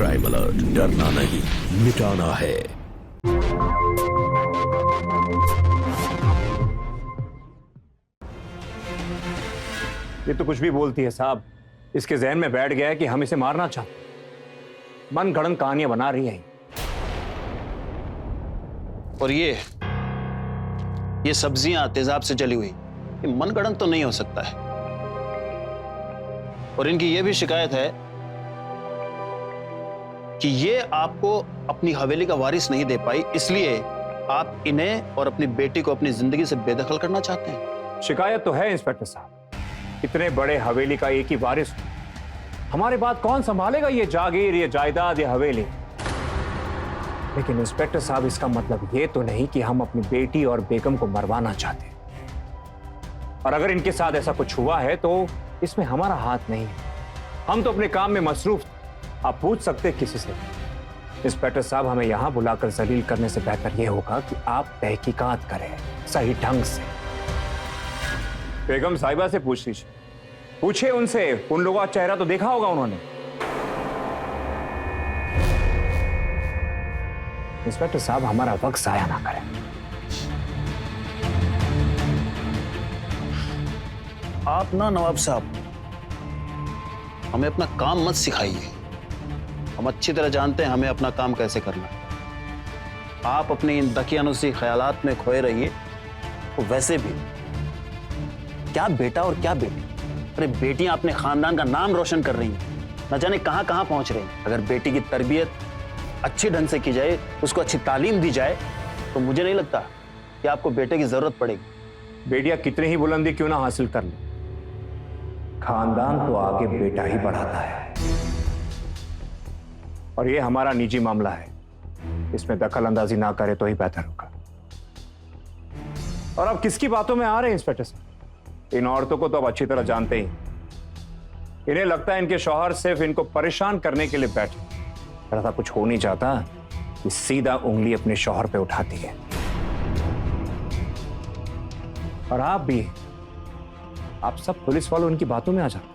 Crime alert, डरना नहीं मिटाना है। ये तो कुछ भी बोलती है साहब। इसके जहन में बैठ गया है कि हम इसे मारना चाहते। मन गढ़ंत कहानियां बना रही है। और ये सब्जियां तेजाब से जली हुई, ये मन गढ़ंत तो नहीं हो सकता है। और इनकी ये भी शिकायत है कि ये आपको अपनी हवेली का वारिस नहीं दे पाई, इसलिए आप इन्हें और अपनी बेटी को अपनी जिंदगी से बेदखल करना चाहते हैं। शिकायत तो है इंस्पेक्टर साहब। इतने बड़े हवेली का एक ही वारिस, हमारे बाद कौन संभालेगा ये जागीर, ये जायदाद, ये हवेली। लेकिन इंस्पेक्टर साहब, इसका मतलब ये तो नहीं कि हम अपनी बेटी और बेगम को मरवाना चाहते। और अगर इनके साथ ऐसा कुछ हुआ है तो इसमें हमारा हाथ नहीं है। हम तो अपने काम में मसरूफ। आप पूछ सकते किसी से। इंस्पेक्टर साहब, हमें यहां बुलाकर जलील करने से बेहतर यह होगा कि आप तहकीकात करें सही ढंग से। बेगम साहिबा से पूछ लीजिए, पूछे उनसे, उन लोगों का चेहरा तो देखा होगा उन्होंने। इंस्पेक्टर साहब, हमारा वक्त जाया ना करें। आप ना नवाब साहब, हमें अपना काम मत सिखाइए। हम अच्छी तरह जानते हैं हमें अपना काम कैसे करना है। आप अपने इन दकियानुसी ख्यालात में खोए रहिए। तो वैसे भी क्या बेटा और क्या बेटी, अरे बेटियां अपने खानदान का नाम रोशन कर रही हैं, न जाने कहां कहां पहुंच रही हैं। अगर बेटी की तरबियत अच्छी ढंग से की जाए, उसको अच्छी तालीम दी जाए, तो मुझे नहीं लगता कि आपको बेटे की जरूरत पड़ेगी। बेटियां कितनी ही बुलंदी क्यों ना हासिल कर ले, खानदान तो आगे बेटा ही बढ़ाता है। और ये हमारा निजी मामला है, इसमें दखल अंदाजी ना करे तो ही बेहतर होगा। और अब किसकी बातों में आ रहे हैं इंस्पेक्टर साहब? इन औरतों को तो अब अच्छी तरह जानते ही। इन्हें लगता है इनके शौहर सिर्फ इनको परेशान करने के लिए बैठे। अगर ऐसा कुछ हो नहीं चाहता कि सीधा उंगली अपने शौहर पे उठाती है। और आप भी, आप सब पुलिस वालों इनकी बातों में आ जाते।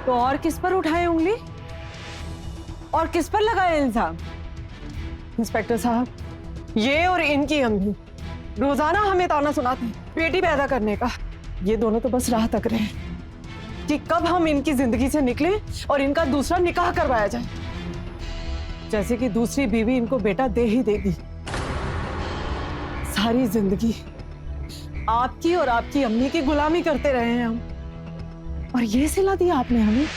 तो और किस पर उठाए उंगली और किस पर लगाए इल्जाम? इंस्पेक्टर साहब, ये और इनकी अम्मी रोजाना हमें ताना सुनाती बेटी पैदा करने का। ये दोनों तो बस राह तक रहे हैं कि कब हम इनकी जिंदगी से निकले और इनका दूसरा निकाह करवाया जाए, जैसे कि दूसरी बीवी इनको बेटा दे ही देगी। सारी जिंदगी आपकी और आपकी अम्मी की गुलामी करते रहे हैं हम, और ये सिला दिया आपने हमें।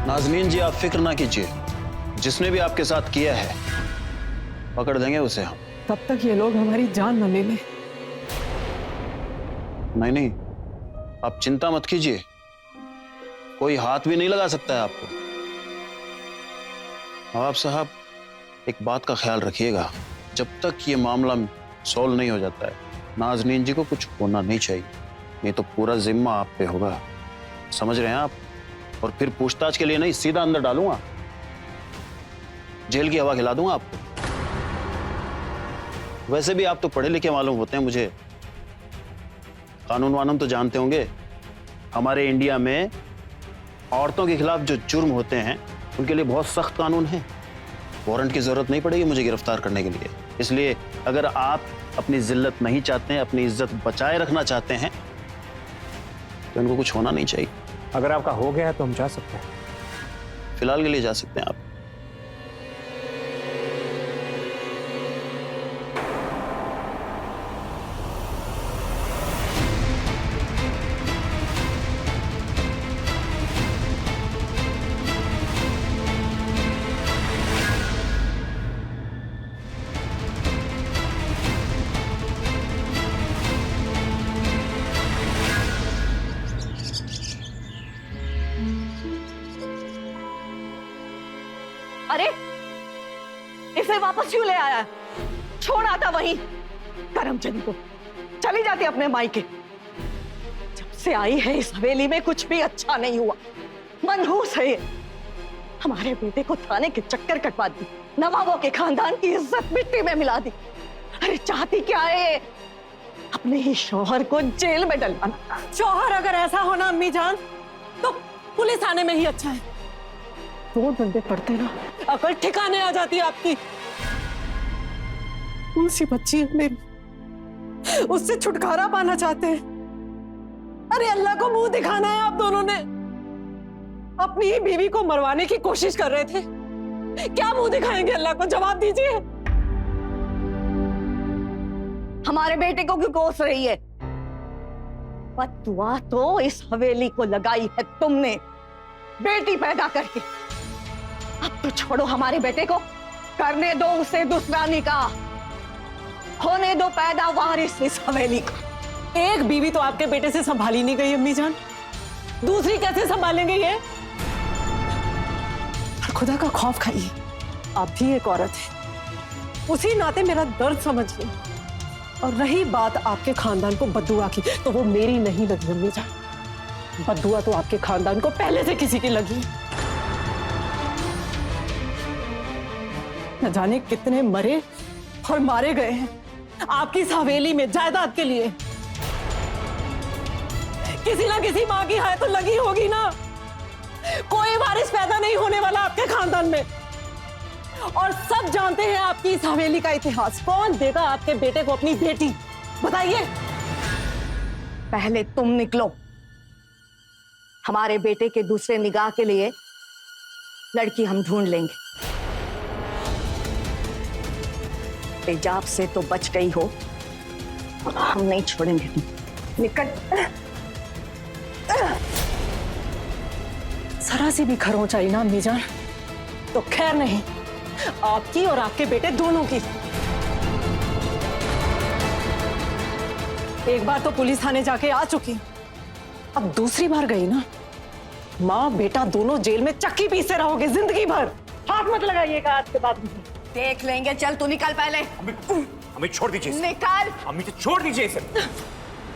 नाज़नीन जी, आप फिक्र ना कीजिए, जिसने भी आपके साथ किया है पकड़ देंगे उसे हम। तब तक ये लोग हमारी जान न ले लें। नहीं, आप चिंता मत कीजिए, कोई हाथ भी नहीं लगा सकता है आपको। नवाब साहब, एक बात का ख्याल रखिएगा, जब तक ये मामला सॉल्व नहीं हो जाता है, नाज़नीन जी को कुछ होना नहीं चाहिए, नहीं तो पूरा जिम्मा आप पे होगा। समझ रहे हैं आप? और फिर पूछताछ के लिए नहीं, सीधा अंदर डालूंगा, जेल की हवा खिला दूंगा आपको। वैसे भी आप तो पढ़े लिखे मालूम होते हैं मुझे, कानून वानून तो जानते होंगे। हमारे इंडिया में औरतों के खिलाफ जो जुर्म होते हैं उनके लिए बहुत सख्त कानून है। वारंट की जरूरत नहीं पड़ेगी मुझे गिरफ्तार करने के लिए। इसलिए अगर आप अपनी जिल्लत नहीं चाहते हैं, अपनी इज्जत बचाए रखना चाहते हैं, तो इनको कुछ होना नहीं चाहिए। अगर आपका हो गया है तो हम जा सकते हैं। फिलहाल के लिए जा सकते हैं आप। अरे, इसे वापस क्यों ले आया? छोड़ आता वहीं करमचंद को, चली जाती अपने मायके। जब से आई है इस हवेली में कुछ भी अच्छा नहीं हुआ। मनहूस है ये। हमारे बेटे को थाने के चक्कर कटवा दी, नवाबों के खानदान की इज्जत मिट्टी में मिला दी। अरे चाहती क्या है? अपने ही शौहर को जेल में डलवाना। शौहर अगर ऐसा होना अम्मी जान, तो पुलिस थाने में ही अच्छा है। 2 डंडे पड़ते ना अकल ठिकाने आ जाती है आपकी। उसी बच्ची है मेरी, उससे छुटकारा पाना चाहते हैं। अरे अल्लाह को मुंह दिखाना है आप दोनों ने। अपनी ही बीवी को मरवाने की कोशिश कर रहे थे, क्या मुंह दिखाएंगे अल्लाह को? जवाब दीजिए। हमारे बेटे को क्यों कोस रही है? बददुआ तो इस हवेली को लगाई है तुमने, बेटी पैदा करके। अब तो छोड़ो हमारे बेटे को, करने दो उसे दूसरा निकाह, होने दो पैदा वारिस इस हवेली का। एक बीवी तो आपके बेटे से संभाली नहीं गई अम्मी जान, दूसरी कैसे संभालेंगे ये? पर खुदा का खौफ खाइए, आप भी एक औरत है, उसी नाते मेरा दर्द समझिए। और रही बात आपके खानदान को बद्दुआ की, तो वो मेरी नहीं लगी अम्मी जान। बद्दुआ तो आपके खानदान को पहले से किसी की लगी। न जाने कितने मरे और मारे गए हैं आपकी इस हवेली में जायदाद के लिए। किसी ना किसी मां की हाय तो लगी होगी ना। कोई वारिस पैदा नहीं होने वाला आपके खानदान में। और सब जानते हैं आपकी इस हवेली का इतिहास। कौन देगा आपके बेटे को अपनी बेटी, बताइए? पहले तुम निकलो, हमारे बेटे के दूसरे निगाह के लिए लड़की हम ढूंढ लेंगे। तेजाब से तो बच गई हो, हम नहीं छोड़ेंगे। निकट जरा सी भी खरोंच आई ना अम्मी जान तो खैर नहीं, आपकी और आपके बेटे दोनों की। एक बार तो पुलिस थाने जाके आ चुकी, अब दूसरी बार गई ना, माँ बेटा दोनों जेल में चक्की पीसते रहोगे जिंदगी भर। हाथ मत लगाइएगा आज के बाद। देख लेंगे, चल तू निकल पहले। अम्मी छोड़ दीजिए इसे। निकल। अम्मी तो छोड़ दीजिए इसे।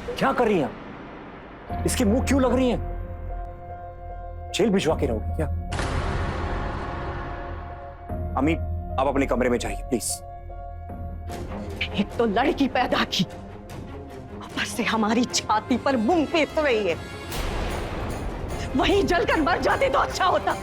क्या कर रही हैं? इसके मुंह क्यों लग रही हैं? जेल भिजवा के रहोगे क्या? अम्मी आप अपने कमरे में जाइए प्लीज। एक तो लड़की पैदा की, ऊपर से हमारी छाती पर मुंह पीस रही है। वहीं जलकर मर जाती तो अच्छा होता।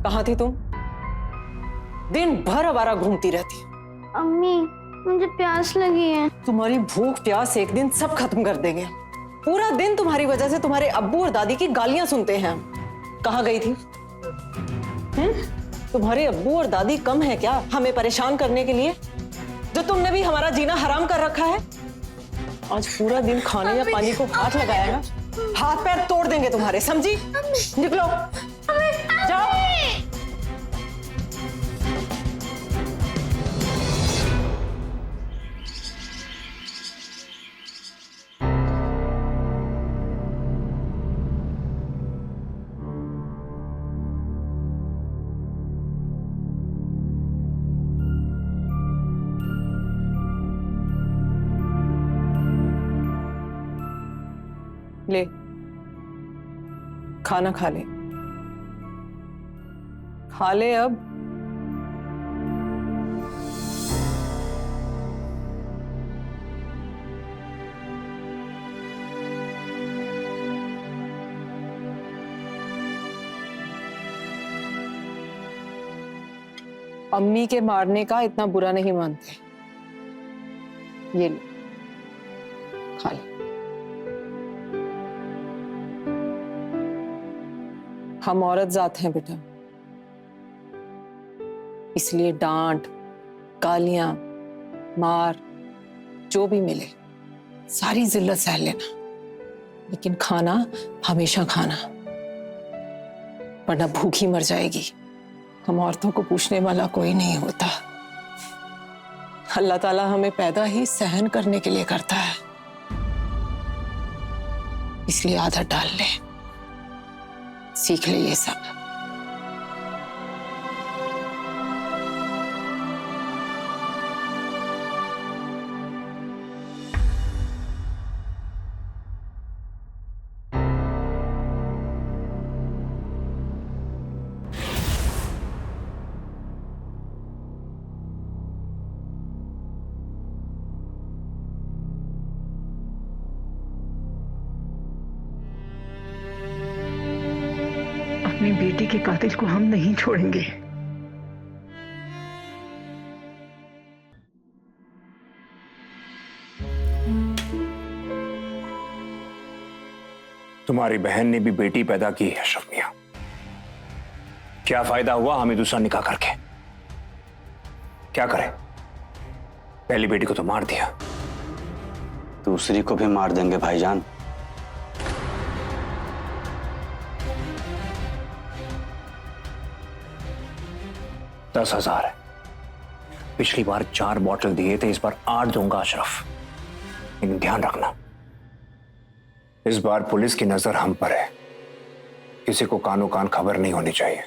कहाँ थी तुम? दिन भर आवारा घूमती रहती। अम्मी मुझे प्यास लगी है। तुम्हारी भूख प्यास एक दिन सब खत्म कर देंगे। पूरा दिन तुम्हारी वजह से तुम्हारे अब्बू और दादी की गालियां सुनते हैं। कहाँ गई थी? तुम्हारे अब्बू और दादी कम है क्या हमें परेशान करने के लिए, जो तुमने भी हमारा जीना हराम कर रखा है? आज पूरा दिन खाने या पानी को हाथ लगाया ना, हाथ पैर तोड़ देंगे तुम्हारे, समझी? निकलो, जाओ। ले खाना खा ले, खा ले अब। अम्मी के मारने का इतना बुरा नहीं मानते। ये लो, खा लो। हम औरत जात हैं बेटा, इसलिए डांट, गालियां, मार जो भी मिले सारी जिल्लत सह लेना, लेकिन खाना हमेशा खाना, वरना भूखी मर जाएगी। हम औरतों को पूछने वाला कोई नहीं होता। अल्लाह ताला हमें पैदा ही सहन करने के लिए करता है, इसलिए आदत डाल ले, सीख ले ये सब। अपनी बेटी के कातिल को हम नहीं छोड़ेंगे। तुम्हारी बहन ने भी बेटी पैदा की है अशरफ मियां। क्या फायदा हुआ हमें दूसरा निकाह करके? क्या करें? पहली बेटी को तो मार दिया, दूसरी को भी मार देंगे भाईजान। $10,000 है। पिछली बार 4 बॉटल दिए थे, इस बार 8 दूंगा अशरफ, लेकिन ध्यान रखना इस बार पुलिस की नजर हम पर है, किसी को कानो कान खबर नहीं होनी चाहिए।